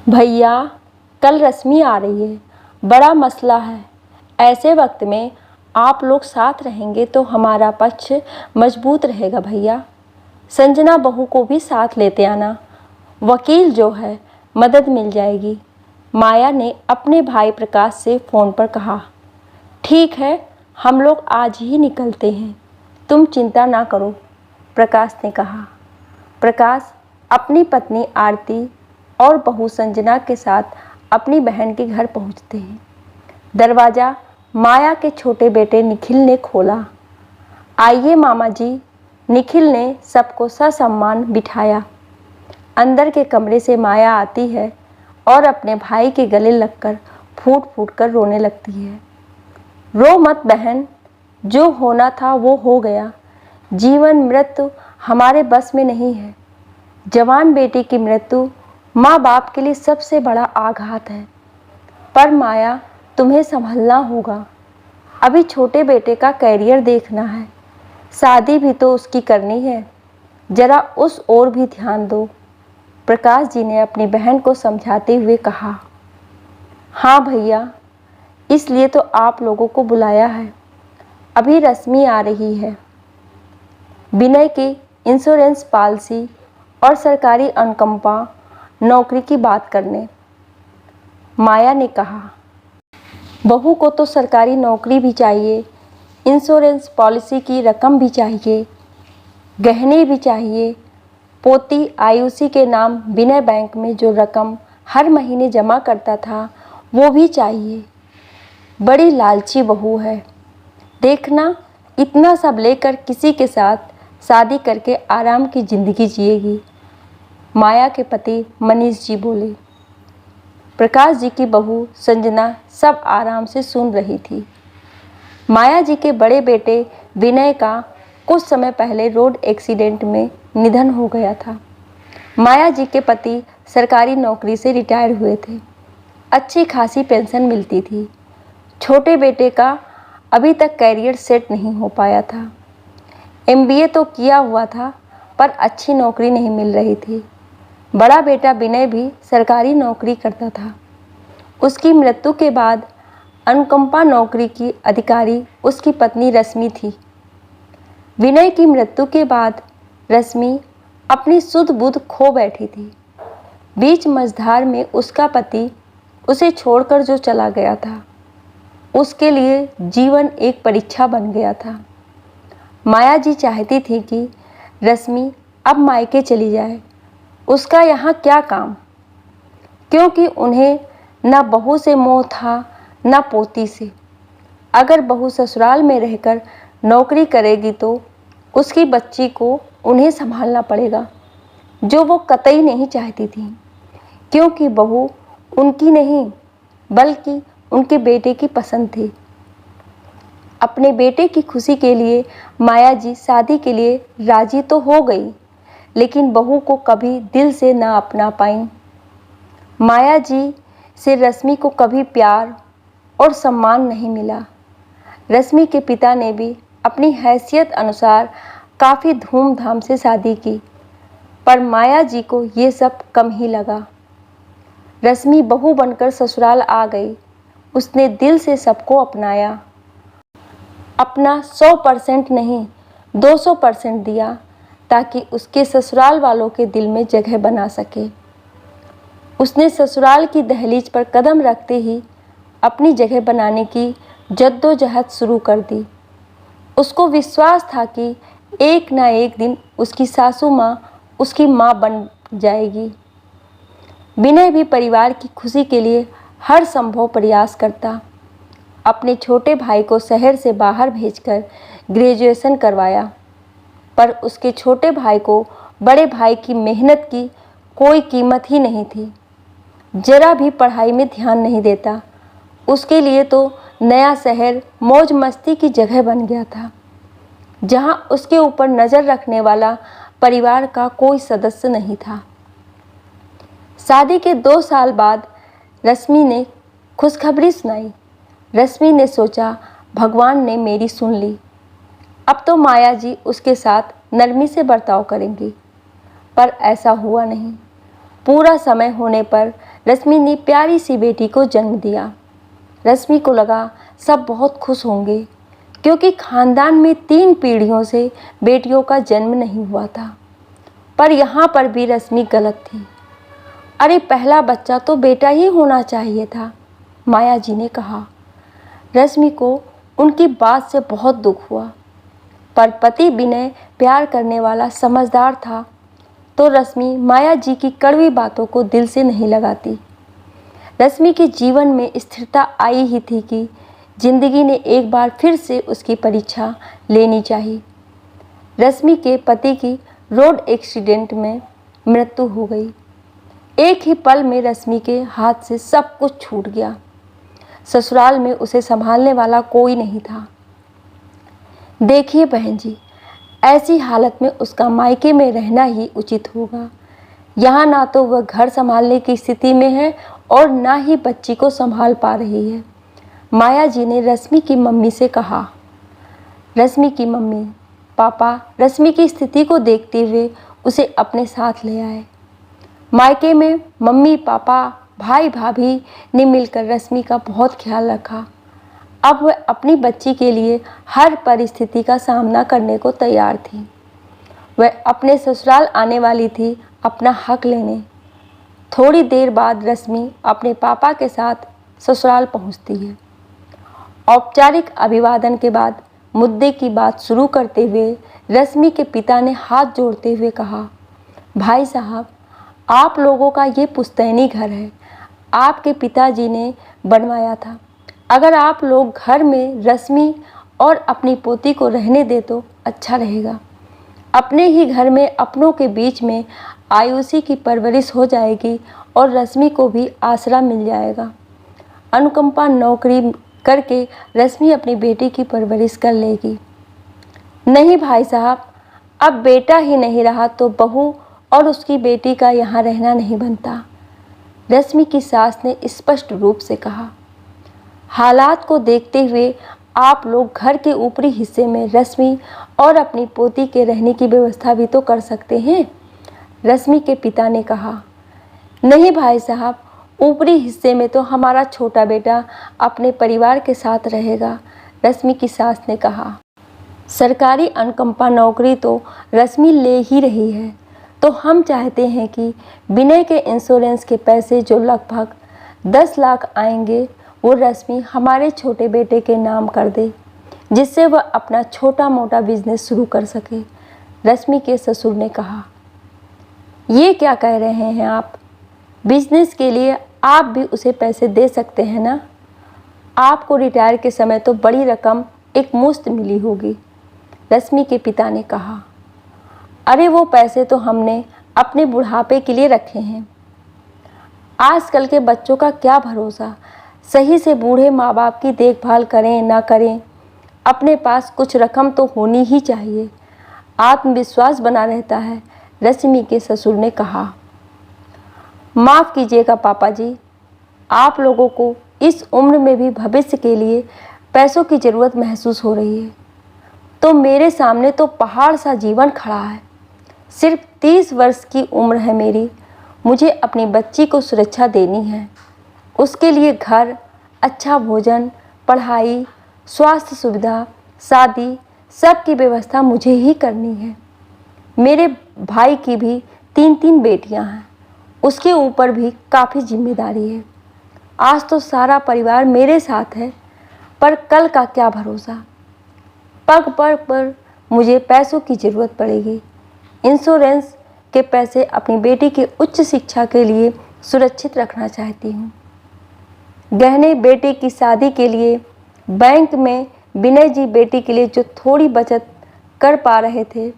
भैया, कल रश्मि आ रही है, बड़ा मसला है। ऐसे वक्त में आप लोग साथ रहेंगे तो हमारा पक्ष मजबूत रहेगा भैया। संजना बहू को भी साथ लेते आना, वकील जो है मदद मिल जाएगी। माया ने अपने भाई प्रकाश से फ़ोन पर कहा। ठीक है, हम लोग आज ही निकलते हैं, तुम चिंता ना करो, प्रकाश ने कहा। प्रकाश अपनी पत्नी आरती और बहू संजना के साथ अपनी बहन के घर पहुंचते हैं। दरवाज़ा माया के छोटे बेटे निखिल ने खोला। आइए मामा जी, निखिल ने सबको ससम्मान बिठाया। अंदर के कमरे से माया आती है और अपने भाई के गले लगकर फूट फूट कर रोने लगती है। रो मत बहन, जो होना था वो हो गया। जीवन मृत्यु हमारे बस में नहीं है। जवान बेटी की मृत्यु माँ बाप के लिए सबसे बड़ा आघात है। पर माया, तुम्हें संभलना होगा। अभी छोटे बेटे का करियर देखना है, शादी भी तो उसकी करनी है। जरा उस ओर भी ध्यान दो, प्रकाश जी ने अपनी बहन को समझाते हुए कहा। हाँ भैया, इसलिए तो आप लोगों को बुलाया है। अभी रश्मि आ रही है, विनय की इंश्योरेंस पॉलिसी और सरकारी अनुकंपा नौकरी की बात करने। माया ने कहा। बहू को तो सरकारी नौकरी भी चाहिए, इंश्योरेंस पॉलिसी की रकम भी चाहिए, गहने भी चाहिए। पोती आयुषी के नाम विनय बैंक में जो रकम हर महीने जमा करता था वो भी चाहिए। बड़ी लालची बहू है। देखना, इतना सब लेकर किसी के साथ शादी करके आराम की ज़िंदगी जिएगी। माया के पति मनीष जी बोले। प्रकाश जी की बहू संजना सब आराम से सुन रही थी। माया जी के बड़े बेटे विनय का कुछ समय पहले रोड एक्सीडेंट में निधन हो गया था। माया जी के पति सरकारी नौकरी से रिटायर हुए थे। अच्छी खासी पेंशन मिलती थी। छोटे बेटे का अभी तक करियर सेट नहीं हो पाया था। MBA तो किया हुआ था, पर अच्छी नौकरी नहीं मिल रही थी। बड़ा बेटा विनय भी सरकारी नौकरी करता था। उसकी मृत्यु के बाद अनुकंपा नौकरी की अधिकारी उसकी पत्नी रश्मि थी। विनय की मृत्यु के बाद रश्मि अपनी सुध बुध खो बैठी थी। बीच मझधार में उसका पति उसे छोड़कर जो चला गया था, उसके लिए जीवन एक परीक्षा बन गया था। माया जी चाहती थी कि रश्मि अब मायके चली जाए। उसका यहाँ क्या काम, क्योंकि उन्हें न बहू से मोह था न पोती से। अगर बहू ससुराल में रहकर नौकरी करेगी तो उसकी बच्ची को उन्हें संभालना पड़ेगा, जो वो कतई नहीं चाहती थी, क्योंकि बहू उनकी नहीं बल्कि उनके बेटे की पसंद थी। अपने बेटे की खुशी के लिए माया जी शादी के लिए राजी तो हो गई, लेकिन बहू को कभी दिल से ना अपना पाई। माया जी से रश्मि को कभी प्यार और सम्मान नहीं मिला। रश्मि के पिता ने भी अपनी हैसियत अनुसार काफ़ी धूमधाम से शादी की, पर माया जी को ये सब कम ही लगा। रश्मि बहू बनकर ससुराल आ गई। उसने दिल से सबको अपनाया। अपना 100% नहीं 200% दिया, ताकि उसके ससुराल वालों के दिल में जगह बना सके। उसने ससुराल की दहलीज पर कदम रखते ही अपनी जगह बनाने की जद्दोजहद शुरू कर दी। उसको विश्वास था कि एक ना एक दिन उसकी सासू माँ उसकी माँ बन जाएगी। विनय भी परिवार की खुशी के लिए हर संभव प्रयास करता। अपने छोटे भाई को शहर से बाहर भेजकर ग्रेजुएशन करवाया, पर उसके छोटे भाई को बड़े भाई की मेहनत की कोई कीमत ही नहीं थी। जरा भी पढ़ाई में ध्यान नहीं देता। उसके लिए तो नया शहर मौज मस्ती की जगह बन गया था, जहां उसके ऊपर नज़र रखने वाला परिवार का कोई सदस्य नहीं था। शादी के 2 साल बाद रश्मि ने खुशखबरी सुनाई। रश्मि ने सोचा, भगवान ने मेरी सुन ली, अब तो माया जी उसके साथ नरमी से बर्ताव करेंगी। पर ऐसा हुआ नहीं। पूरा समय होने पर रश्मि ने प्यारी सी बेटी को जन्म दिया। रश्मि को लगा सब बहुत खुश होंगे, क्योंकि खानदान में 3 पीढ़ियों से बेटियों का जन्म नहीं हुआ था। पर यहाँ पर भी रश्मि गलत थी। अरे पहला बच्चा तो बेटा ही होना चाहिए था, माया जी ने कहा। रश्मि को उनकी बात से बहुत दुख हुआ, पर पति विनय प्यार करने वाला समझदार था, तो रश्मि माया जी की कड़वी बातों को दिल से नहीं लगाती। रश्मि के जीवन में स्थिरता आई ही थी कि जिंदगी ने एक बार फिर से उसकी परीक्षा लेनी चाहिए। रश्मि के पति की रोड एक्सीडेंट में मृत्यु हो गई। एक ही पल में रश्मि के हाथ से सब कुछ छूट गया। ससुराल में उसे संभालने वाला कोई नहीं था। देखिए बहन जी, ऐसी हालत में उसका मायके में रहना ही उचित होगा। यहाँ ना तो वह घर संभालने की स्थिति में है और ना ही बच्ची को संभाल पा रही है, माया जी ने रश्मि की मम्मी से कहा। रश्मि की मम्मी पापा रश्मि की स्थिति को देखते हुए उसे अपने साथ ले आए। मायके में मम्मी पापा भाई भाभी ने मिलकर रश्मि का बहुत ख्याल रखा। अब वह अपनी बच्ची के लिए हर परिस्थिति का सामना करने को तैयार थी। वह अपने ससुराल आने वाली थी अपना हक लेने। थोड़ी देर बाद रश्मि अपने पापा के साथ ससुराल पहुंचती है। औपचारिक अभिवादन के बाद मुद्दे की बात शुरू करते हुए रश्मि के पिता ने हाथ जोड़ते हुए कहा, भाई साहब, आप लोगों का ये पुश्तैनी घर है, आपके पिताजी ने बनवाया था। अगर आप लोग घर में रश्मि और अपनी पोती को रहने दे तो अच्छा रहेगा। अपने ही घर में अपनों के बीच में आयुषी की परवरिश हो जाएगी और रश्मि को भी आसरा मिल जाएगा। अनुकंपा नौकरी करके रश्मि अपनी बेटी की परवरिश कर लेगी। नहीं भाई साहब, अब बेटा ही नहीं रहा तो बहू और उसकी बेटी का यहाँ रहना नहीं बनता, रश्मि की सास ने स्पष्ट रूप से कहा। हालात को देखते हुए आप लोग घर के ऊपरी हिस्से में रश्मि और अपनी पोती के रहने की व्यवस्था भी तो कर सकते हैं, रश्मि के पिता ने कहा। नहीं भाई साहब, ऊपरी हिस्से में तो हमारा छोटा बेटा अपने परिवार के साथ रहेगा, रश्मि की सास ने कहा। सरकारी अनुकंपा नौकरी तो रश्मि ले ही रही है, तो हम चाहते हैं कि विनय के इंश्योरेंस के पैसे जो लगभग 10 लाख आएंगे वो रश्मि हमारे छोटे बेटे के नाम कर दे, जिससे वह अपना छोटा मोटा बिजनेस शुरू कर सके, रश्मि के ससुर ने कहा। ये क्या कह रहे हैं आप? बिजनेस के लिए आप भी उसे पैसे दे सकते हैं ना। आपको रिटायर के समय तो बड़ी रकम एक मुश्त मिली होगी, रश्मि के पिता ने कहा। अरे वो पैसे तो हमने अपने बुढ़ापे के लिए रखे हैं। आजकल के बच्चों का क्या भरोसा, सही से बूढ़े माँ बाप की देखभाल करें ना करें, अपने पास कुछ रकम तो होनी ही चाहिए, आत्मविश्वास बना रहता है, रश्मि के ससुर ने कहा। माफ़ कीजिएगा पापा जी, आप लोगों को इस उम्र में भी भविष्य के लिए पैसों की ज़रूरत महसूस हो रही है, तो मेरे सामने तो पहाड़ सा जीवन खड़ा है। सिर्फ 30 वर्ष की उम्र है मेरी, मुझे अपनी बच्ची को सुरक्षा देनी है। उसके लिए घर, अच्छा भोजन, पढ़ाई, स्वास्थ्य सुविधा, शादी, सब की व्यवस्था मुझे ही करनी है। मेरे भाई की भी 3 बेटियां हैं, उसके ऊपर भी काफ़ी जिम्मेदारी है। आज तो सारा परिवार मेरे साथ है, पर कल का क्या भरोसा। पग पर मुझे पैसों की ज़रूरत पड़ेगी। इंश्योरेंस के पैसे अपनी बेटी की उच्च शिक्षा के लिए सुरक्षित रखना चाहती हूँ। गहने बेटी की शादी के लिए बैंक में विनय जी बेटी के लिए जो थोड़ी बचत कर पा रहे थे,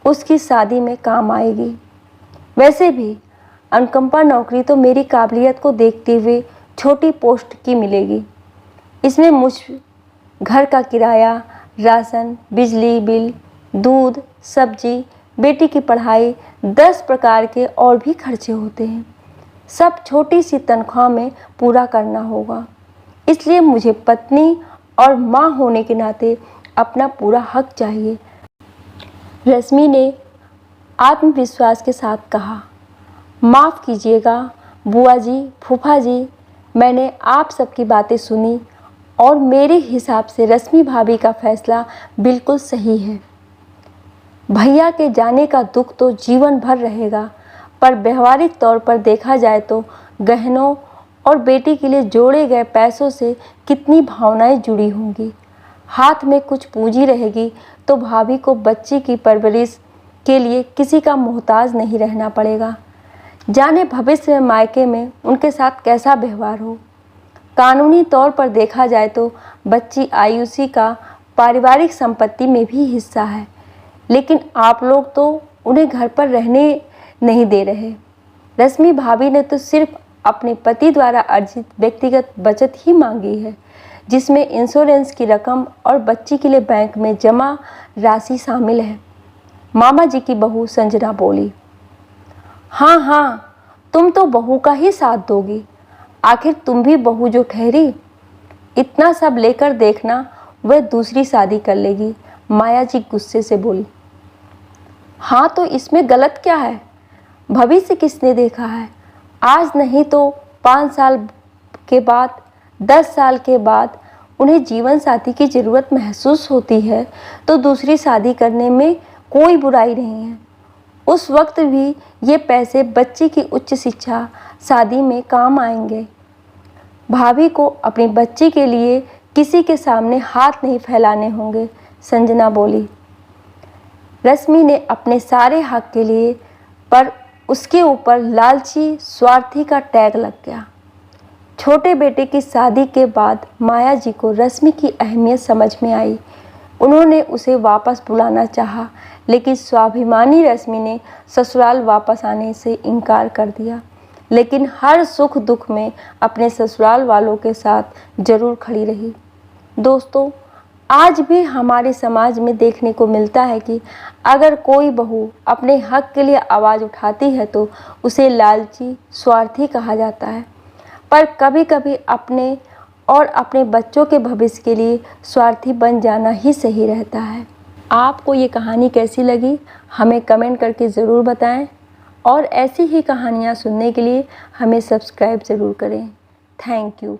उसकी शादी में काम आएगी। वैसे भी अनुकंपा नौकरी तो मेरी काबिलियत को देखते हुए छोटी पोस्ट की मिलेगी। इसमें मुझ घर का किराया, राशन, बिजली बिल, दूध, सब्जी, बेटी की पढ़ाई, 10 प्रकार के और भी खर्चे होते हैं। सब छोटी सी तनख्वाह में पूरा करना होगा। इसलिए मुझे पत्नी और माँ होने के नाते अपना पूरा हक चाहिए, रश्मि ने आत्मविश्वास के साथ कहा। माफ़ कीजिएगा, बुआ जी, फूफा जी, मैंने आप सबकी बातें सुनी और मेरे हिसाब से रश्मि भाभी का फैसला बिल्कुल सही है। भैया के जाने का दुख तो जीवन भर रहेगा, पर व्यवहारिक तौर पर देखा जाए तो गहनों और बेटी के लिए जोड़े गए पैसों से कितनी भावनाएं जुड़ी होंगी। हाथ में कुछ पूंजी रहेगी तो भाभी को बच्ची की परवरिश के लिए किसी का मोहताज नहीं रहना पड़ेगा। जाने भविष्य में मायके में उनके साथ कैसा व्यवहार हो। कानूनी तौर पर देखा जाए तो बच्ची आयुषी का पारिवारिक संपत्ति में भी हिस्सा है, लेकिन आप लोग तो उन्हें घर पर रहने नहीं दे रहे। रश्मि भाभी ने तो सिर्फ अपने पति द्वारा अर्जित व्यक्तिगत बचत ही मांगी है, जिसमें इंश्योरेंस की रकम और बच्ची के लिए बैंक में जमा राशि शामिल है। मामा जी की बहू संजना बोली, हाँ हाँ, तुम तो बहू का ही साथ दोगी, आखिर तुम भी बहू जो ठहरी। इतना सब लेकर देखना वह दूसरी शादी कर लेगी। माया जी गुस्से से बोली, हाँ तो इसमें गलत क्या है? भविष्य किसने देखा है? आज नहीं तो 5 साल के बाद, 10 साल के बाद उन्हें जीवन साथी की ज़रूरत महसूस होती है तो दूसरी शादी करने में कोई बुराई नहीं है। उस वक्त भी ये पैसे बच्ची की उच्च शिक्षा, शादी में काम आएंगे। भाभी को अपनी बच्ची के लिए किसी के सामने हाथ नहीं फैलाने होंगे। संजना बोली, रश्मि ने अपने सारे हक के लिए, पर उसके ऊपर लालची स्वार्थी का टैग लग गया। छोटे बेटे की शादी के बाद माया जी को रश्मि की अहमियत समझ में आई। उन्होंने उसे वापस बुलाना चाहा, लेकिन स्वाभिमानी रश्मि ने ससुराल वापस आने से इनकार कर दिया, लेकिन हर सुख दुख में अपने ससुराल वालों के साथ जरूर खड़ी रही। दोस्तों, आज भी हमारे समाज में देखने को मिलता है कि अगर कोई बहू अपने हक के लिए आवाज़ उठाती है तो उसे लालची, स्वार्थी कहा जाता है। पर कभी कभी अपने और अपने बच्चों के भविष्य के लिए स्वार्थी बन जाना ही सही रहता है। आपको ये कहानी कैसी लगी हमें कमेंट करके ज़रूर बताएं, और ऐसी ही कहानियाँ सुनने के लिए हमें सब्सक्राइब ज़रूर करें। Thank you.